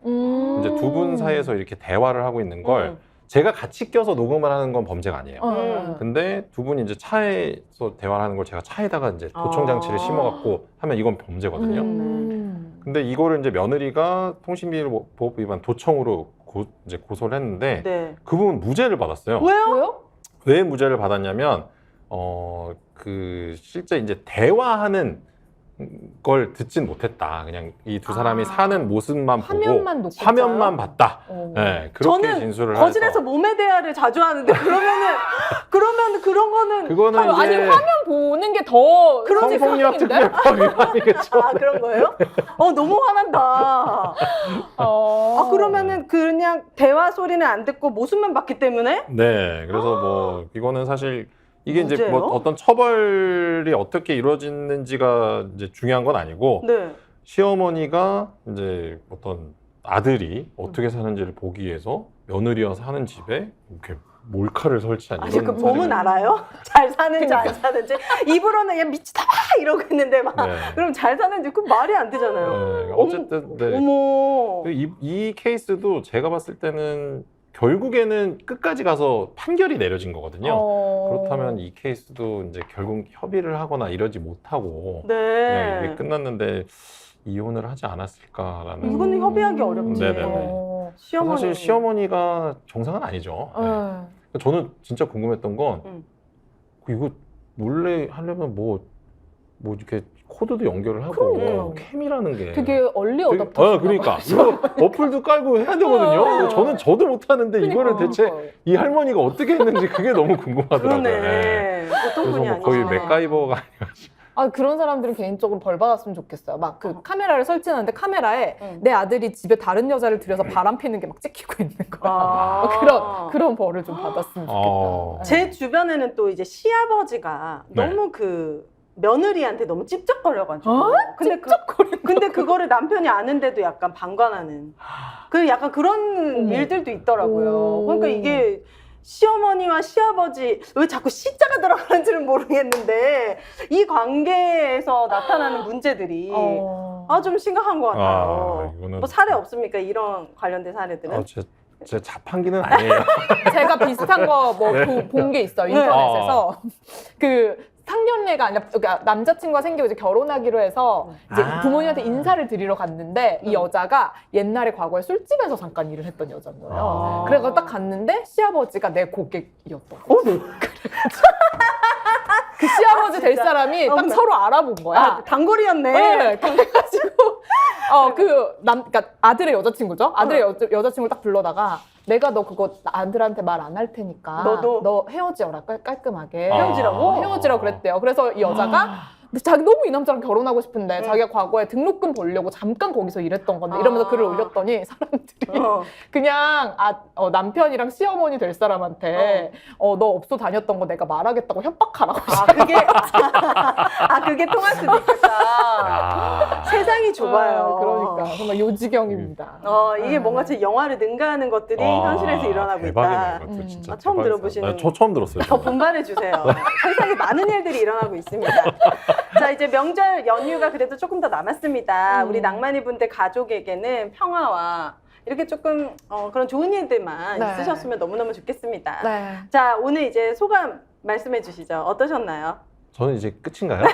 이제 두 분 사이에서 이렇게 대화를 하고 있는 걸 제가 같이 껴서 녹음을 하는 건 범죄가 아니에요. 근데 두 분이 이제 차에서 대화를 하는 걸 제가 차에다가 이제 도청 장치를 심어갖고 하면 이건 범죄거든요. 근데 이거를 이제 며느리가 통신비밀보호법 위반 도청으로 이제 고소를 했는데 네. 그분은 무죄를 받았어요. 왜요? 왜 무죄를 받았냐면 그 실제 이제 대화하는 걸 듣진 못했다. 그냥 이 두 사람이 사는 모습만 보고 화면만 놓고 화면만 봤다. 네, 그렇게 저는 진술을 거실에서 해서 몸의 대화를 자주 하는데 그러면 그런 거는 그거는 아니 이제 화면 보는 게 더 성폭력 특별법 위반이겠죠. 아 그런 거예요? 너무 화난다. 그러면은 그냥 대화 소리는 안 듣고 모습만 봤기 때문에 네, 그래서 뭐 이거는 사실 이게 이제 문제예요? 뭐 어떤 처벌이 어떻게 이루어지는지가 이제 중요한 건 아니고 네. 시어머니가 이제 어떤 아들이 어떻게 사는지를 보기 위해서 며느리와 사는 집에 이렇게 몰카를 설치한 아니 이런 그 몸은 알아요? 잘 사는지 안 사는지 입으로는 그냥 미치다 이러고 있는데 막 네. 그럼 잘 사는지 그 말이 안 되잖아요. 네, 어쨌든 네. 어머. 이 케이스도 제가 봤을 때는 결국에는 끝까지 가서 판결이 내려진 거거든요. 그렇다면 이 케이스도 이제 결국 협의를 하거나 이러지 못하고 그냥 네. 이게 끝났는데 이혼을 하지 않았을까라는. 이거는 협의하기 어렵지. 네네네. 시어머니. 사실 시어머니가 정상은 아니죠. 네. 저는 진짜 궁금했던 건 이거 몰래 하려면 뭐 이렇게 코드도 연결을 하고 그럼요. 캠이라는 게 되게 얼리 어답터. 그러니까 이거 어플도 깔고 해야 되거든요. 저도 못하는데 이거를 대체 이 할머니가 어떻게 했는지 그게 너무 궁금하더라고요. 네. 그러네. 보통 그래서 분이 뭐 아니지. 거의 맥가이버가 그런 사람들은 개인적으로 벌 받았으면 좋겠어요. 막 그 카메라를 설치하는데 카메라에 응. 내 아들이 집에 다른 여자를 들여서 바람 피는 게 막 찍히고 있는 거야. 그런 벌을 좀 받았으면 좋겠다. 제 주변에는 또 이제 시아버지가 네. 너무 그 며느리한테 너무 찝쩍거려가지고. 근데 찝쩍거리는 근데 그거를 남편이 아는데도 약간 방관하는. 그 약간 그런 어머. 일들도 있더라고요. 오. 그러니까 이게 시어머니와 시아버지 왜 자꾸 시자가 들어가는지는 모르겠는데 이 관계에서 나타나는 문제들이 좀 심각한 것 같아요. 이거는 뭐 사례 없습니까? 이런 관련된 사례들은? 제 자판기는 아니에요. 제가 비슷한 거 뭐 본 게 있어요. 인터넷에서. 그 상견례가 아니라 그러니까 남자친구가 생기고 이제 결혼하기로 해서 이제 부모님한테 인사를 드리러 갔는데 이 여자가 옛날에 과거에 술집에서 잠깐 일을 했던 여자인 거예요. 그래서 딱 갔는데 시아버지가 내 고객이었던 거예요. 그 시아버지 될 사람이 딱 서로 알아본 거야. 단골이었네. 네, 그래가지고 그러니까 아들의 여자친구죠. 아들의 여자친구를 딱 불러다가 내가 너 그거 아들한테 말 안 할 테니까 너 헤어지어라 깔끔하게 헤어지라고? 헤어지라고 그랬대요. 그래서 이 여자가 자기 너무 이 남자랑 결혼하고 싶은데 자기가 과거에 등록금 벌려고 잠깐 거기서 일했던 건데 이러면서 글을 올렸더니 사람들이 그냥 남편이랑 시어머니 될 사람한테 너 업소 다녔던 거 내가 말하겠다고 협박하라고. 그게 통할 수도 있겠다. 세상이 좁아요. 그러니까 정말 요지경입니다. 이게 뭔가 제 영화를 능가하는 것들이 현실에서 일어나고 있다. 대박이네요. 진짜 처음 대박이다. 들어보시는. 저 처음 들었어요. 더 분발해 주세요. 세상에 많은 일들이 일어나고 있습니다. 자, 이제 명절 연휴가 그래도 조금 더 남았습니다. 우리 낭만이 분들 가족에게는 평화와 이렇게 조금 그런 좋은 일들만 네. 있으셨으면 너무너무 좋겠습니다. 네. 자, 오늘 이제 소감 말씀해 주시죠. 어떠셨나요? 저는 이제 끝인가요?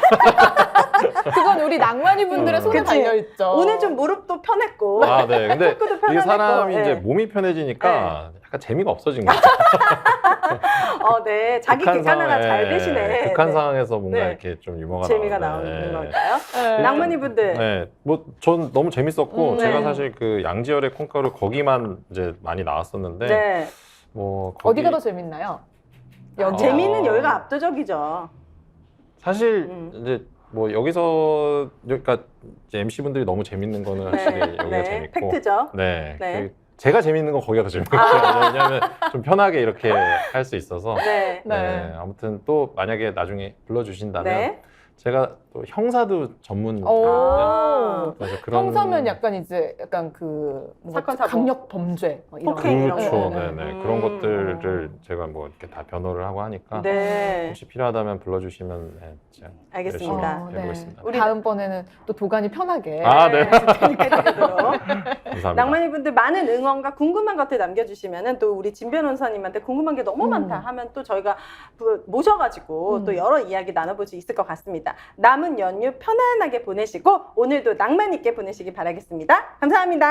그건 우리 낭만이 분들의 손에 그치? 달려있죠. 오늘 좀 무릎도 편했고. 네. 근데 속구도 이게 편안했고. 사람이 네. 이제 몸이 편해지니까 약간 재미가 없어진 거죠. 네. 자기 객관화가 잘 되시네. 극한 네. 상황에서 뭔가 네. 이렇게 좀 유머가 재미가 나오는데. 나오는 걸까요? 네. 낭만이 분들. 네, 뭐 전 너무 재밌었고 네. 제가 사실 그 양지열의 콩가루 거기만 이제 많이 나왔었는데 네. 뭐 거기 어디가 더 재밌나요? 여기 재미는 여기가 압도적이죠. 사실 이제 뭐 여기서 그러니까 이제 MC 분들이 너무 재밌는 거는 확실히 여기가 재밌고 팩트죠. 네. 네. 제가 재밌는 건 거기가 더 재밌는 것 같아요. 왜냐하면 좀 편하게 이렇게 할 수 있어서 네. 네. 아무튼 또 만약에 나중에 불러주신다면 네. 제가 또 형사도 전문이거든요. 오. 그래서 그런 형사면 약간 이제 약간 그 뭔가 사건, 사고. 강력 범죄 뭐 이런 폭행 이런 그렇죠. 거. 네네. 그런 것들을 제가 뭐 이렇게 다 변호를 하고 하니까 네. 혹시 필요하다면 불러주시면 제가 알겠습니다. 열심히 해보겠습니다. 우리 다음번에는 또 도가니 편하게 아, 네. 해드리도록. 감사합니다. 낭만이 분들 많은 응원과 궁금한 것들 남겨주시면은 또 우리 진 변호사님한테 궁금한 게 너무 많다 하면 또 저희가 모셔가지고 또 여러 이야기 나눠볼 수 있을 것 같습니다. 남은 연휴 편안하게 보내시고 오늘도 낭만 있게 보내시기 바라겠습니다. 감사합니다.